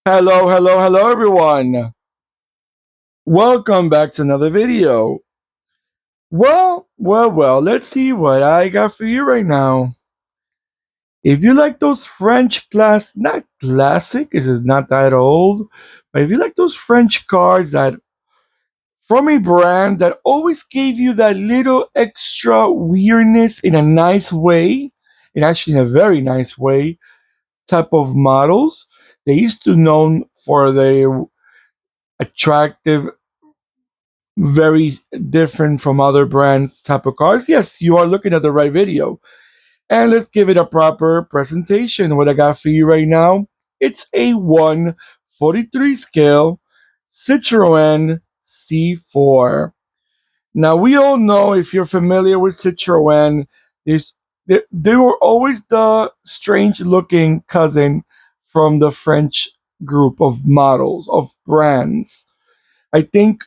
Hello, hello, hello, everyone. Welcome back to another video. Well, let's see what I got for you right now. If you like those French not classic, this is not that old, but if you like those French cars that from a brand that always gave you that little extra weirdness in a nice way, and actually in a very nice way, type of models, they used to known for their attractive very different from other brands type of cars, yes, you are looking at the right video. And let's give it a proper presentation. What I got for you right now, it's a 1/43 scale Citroen C4. Now we all know, if you're familiar with Citroen, this they were always the strange looking cousin from the French group of models of brands. I think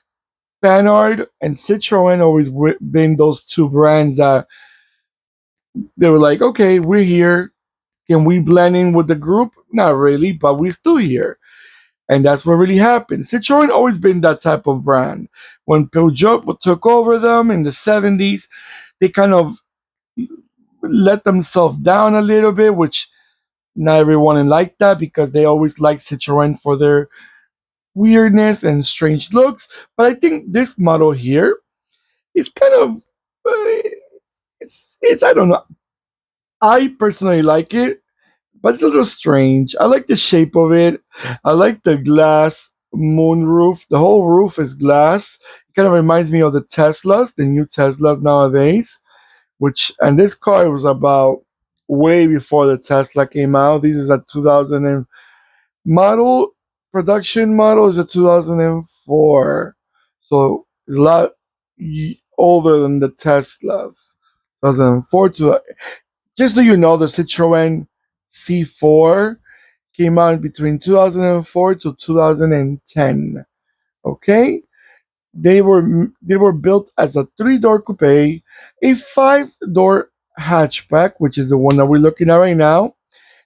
Panhard and Citroen always been those two brands that they were like, okay, we're here. Can we blend in with the group? Not really, but we're still here. And that's what really happened. Citroen always been that type of brand. When Peugeot took over them in the 70s, they kind of let themselves down a little bit, which not everyone liked that because they always liked Citroen for their weirdness and strange looks. But I think this model here is kind of uh, it's I don't know. I personally like it, but it's a little strange. I like the shape of it. I like the glass moon roof. The whole roof is glass. It kind of reminds me of the Teslas, the new Teslas nowadays. Which and this car was about way before the Tesla came out. This is a 2000 model. Production model is a 2004, so it's a lot older than the Teslas. 2004 to just so you know, the Citroen C4 came out between 2004 to 2010. Okay, they were built as a three-door coupe, a five-door hatchback, which is the one that we're looking at right now.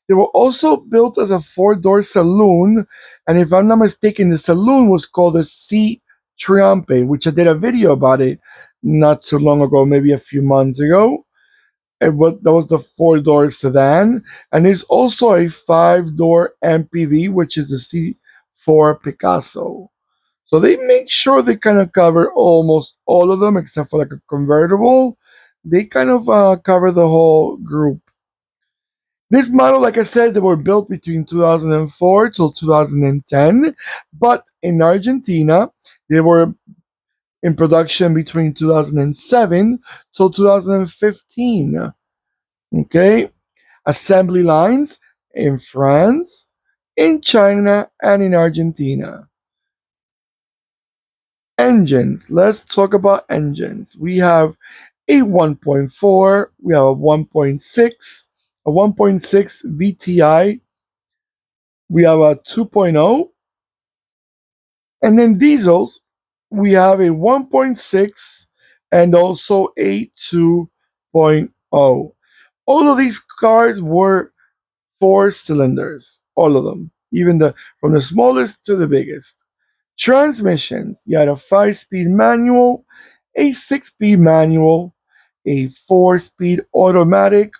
They were also built as a four-door saloon, and if I'm not mistaken, the saloon was called the C Triumph, which I did a video about it not too long ago, maybe a few months ago. That was the four-door sedan, and there's also a five-door MPV, which is the C4 Picasso. So they make sure they kind of cover almost all of them, except for like a convertible. They kind of cover the whole group. This model, like I said, they were built between 2004 till 2010, but in Argentina, they were in production between 2007 till 2015. Okay, assembly lines in France, in China, and in Argentina. Engines. Let's talk about engines. We have a 1.4, we have a 1.6, a 1.6 VTI, we have a 2.0, and then diesels, we have a 1.6 and also a 2.0. All of these cars were four cylinders, all of them, even the from the smallest to the biggest. Transmissions, you had a 5-speed manual, a 6-speed manual, a 4-speed automatic,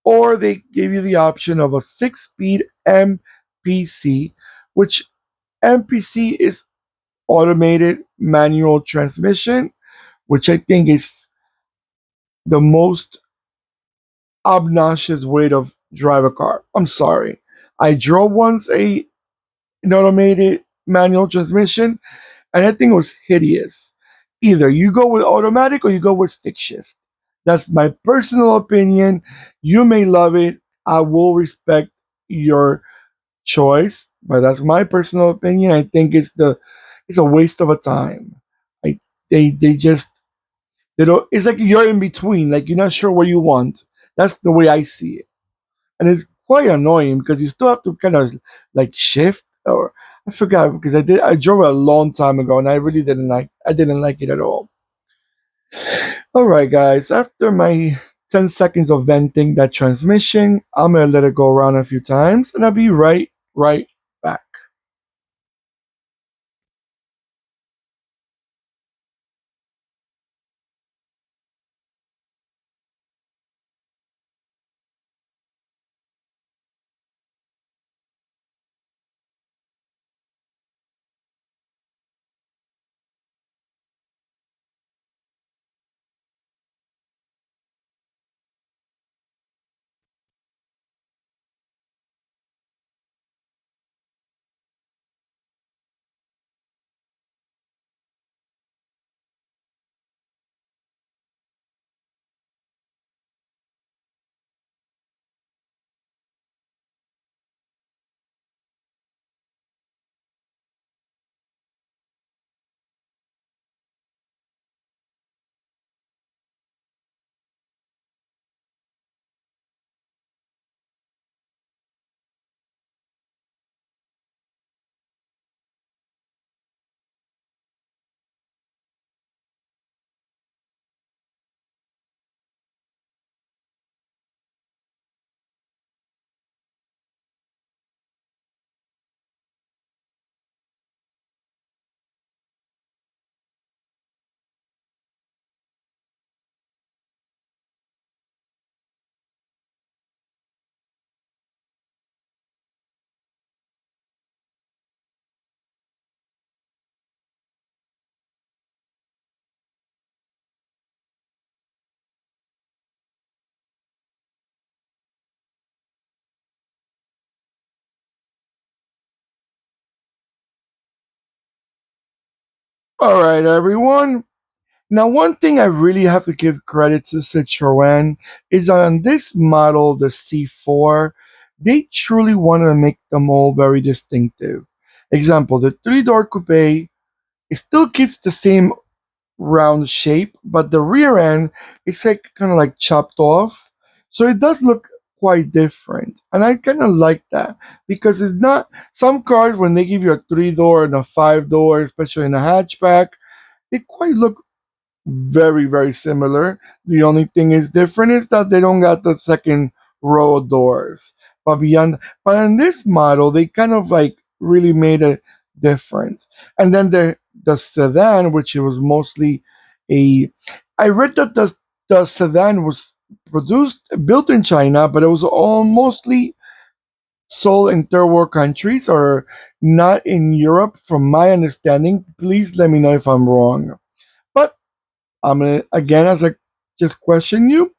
or they gave you the option of a 6-speed MPC, which MPC is automated manual transmission, which I think is the most obnoxious way to drive a car. I'm sorry. I drove once an automated manual transmission, and I think it was hideous. Either you go with automatic or you go with stick shift. That's my personal opinion. You may love it. I will respect your choice, but that's my personal opinion. I think it's a waste of a time. I they just they don't. It's like you're in between. Like you're not sure what you want. That's the way I see it, and it's quite annoying because you still have to kind of like shift or I forgot because I drove it a long time ago and I didn't like it at all. All right, guys. After my 10 seconds of venting that transmission, I'm gonna let it go around a few times, and I'll be right back. All right, everyone. Now, one thing I really have to give credit to Citroen is on this model, the C4, they truly wanted to make them all very distinctive. Example, the three-door coupe, it still keeps the same round shape, but the rear end is like kind of like chopped off. So it does look quite different. And I kind of like that because it's not some cars when they give you a three-door and a five-door, especially in a hatchback, they quite look very very similar. The only thing is different is that they don't got the second row of doors. But in this model, they kind of like really made a difference. And then the sedan, which it was mostly a, I read that the sedan was produced built in China, but it was all mostly sold in third world countries or not in Europe, from my understanding. Please let me know if I'm wrong. But I'm gonna again as I just question you.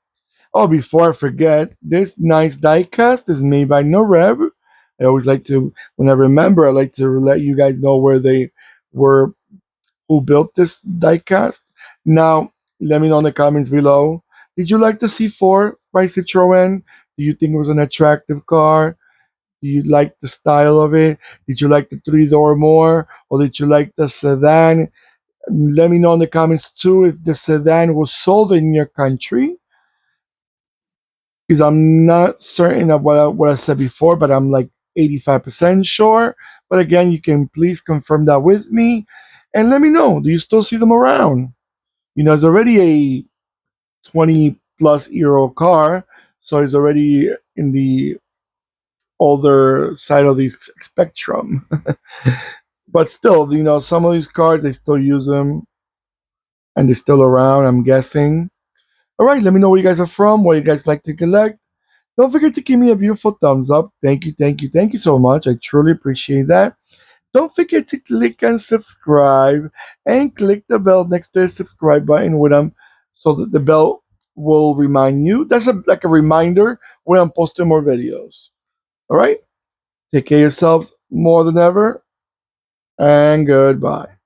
Oh, before I forget, this nice diecast is made by Norev. I always like to, when I remember, I like to let you guys know where they were, who built this diecast. Now, let me know in the comments below. Did you like the C4 by Citroen? Do you think it was an attractive car? Do you like the style of it? Did you like the three-door more, or did you like the sedan? Let me know in the comments too if the sedan was sold in your country, because I'm not certain of what I said before, but I'm like 85% sure. But again, you can please confirm that with me and let me know. Do you still see them around? You know, it's already a 20 plus year old car, so it's already in the older side of the spectrum. But still, you know, some of these cars, they still use them and they're still around, I'm guessing. All right, let me know where you guys are from, what you guys like to collect. Don't forget to give me a beautiful thumbs up. Thank you, thank you, thank you so much. I truly appreciate that. Don't forget to click and subscribe and click the bell next to the subscribe button with them so that the bell will remind you. That's like a reminder when I'm posting more videos. All right, take care of yourselves more than ever, and goodbye.